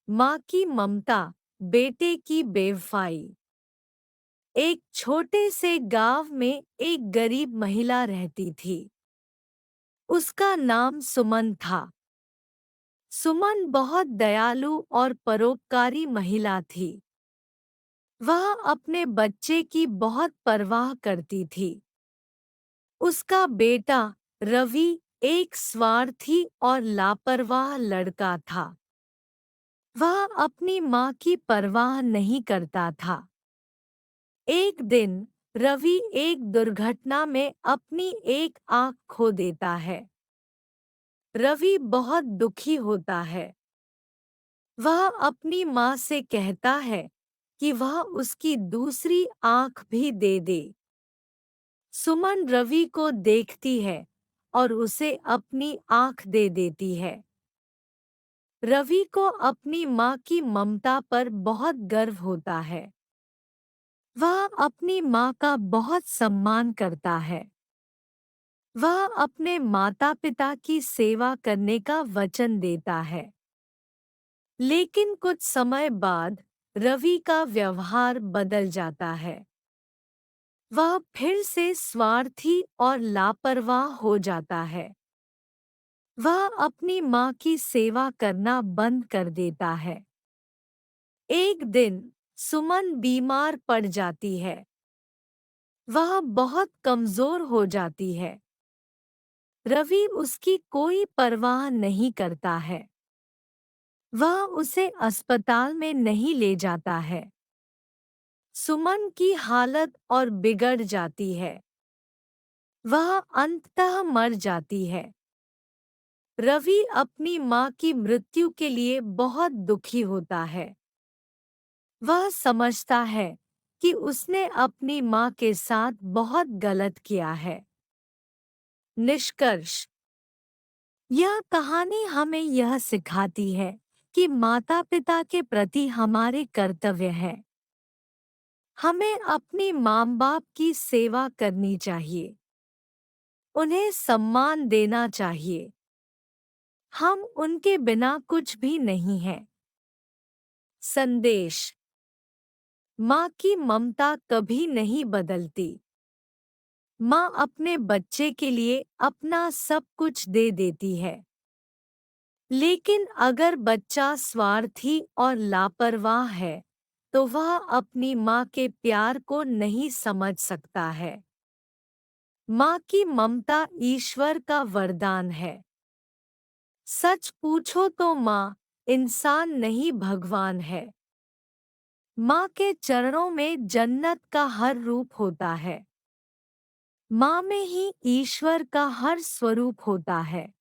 माँ की ममता, बेटे की बेवफाई। एक छोटे से गांव में एक गरीब महिला रहती थी। उसका नाम सुमन था। सुमन बहुत दयालु और परोपकारी महिला थी। वह अपने बच्चे की बहुत परवाह करती थी। उसका बेटा रवि एक स्वार्थी और लापरवाह लड़का था। वह अपनी माँ की परवाह नहीं करता था। एक दिन रवि एक दुर्घटना में अपनी एक आँख खो देता है। रवि बहुत दुखी होता है। वह अपनी माँ से कहता है कि वह उसकी दूसरी आँख भी दे दे। सुमन रवि को देखती है और उसे अपनी आँख दे देती है। रवि को अपनी माँ की ममता पर बहुत गर्व होता है। वह अपनी माँ का बहुत सम्मान करता है। वह अपने माता-पिता की सेवा करने का वचन देता है। लेकिन कुछ समय बाद रवि का व्यवहार बदल जाता है। वह फिर से स्वार्थी और लापरवाह हो जाता है। वह अपनी माँ की सेवा करना बंद कर देता है। एक दिन सुमन बीमार पड़ जाती है। वह बहुत कमजोर हो जाती है। रवि उसकी कोई परवाह नहीं करता है। वह उसे अस्पताल में नहीं ले जाता है। सुमन की हालत और बिगड़ जाती है। वह अंततः मर जाती है। रवि अपनी माँ की मृत्यु के लिए बहुत दुखी होता है। वह समझता है कि उसने अपनी माँ के साथ बहुत गलत किया है। निष्कर्ष। यह कहानी हमें यह सिखाती है कि माता-पिता के प्रति हमारे कर्तव्य हैं। हमें अपनी माँ-बाप की सेवा करनी चाहिए। उन्हें सम्मान देना चाहिए। हम उनके बिना कुछ भी नहीं हैं। संदेश। माँ की ममता कभी नहीं बदलती। माँ अपने बच्चे के लिए अपना सब कुछ दे देती है। लेकिन अगर बच्चा स्वार्थी और लापरवाह है, तो वह अपनी माँ के प्यार को नहीं समझ सकता है। माँ की ममता ईश्वर का वरदान है। सच पूछो तो माँ इंसान नहीं भगवान है। माँ के चरणों में जन्नत का हर रूप होता है। माँ में ही ईश्वर का हर स्वरूप होता है।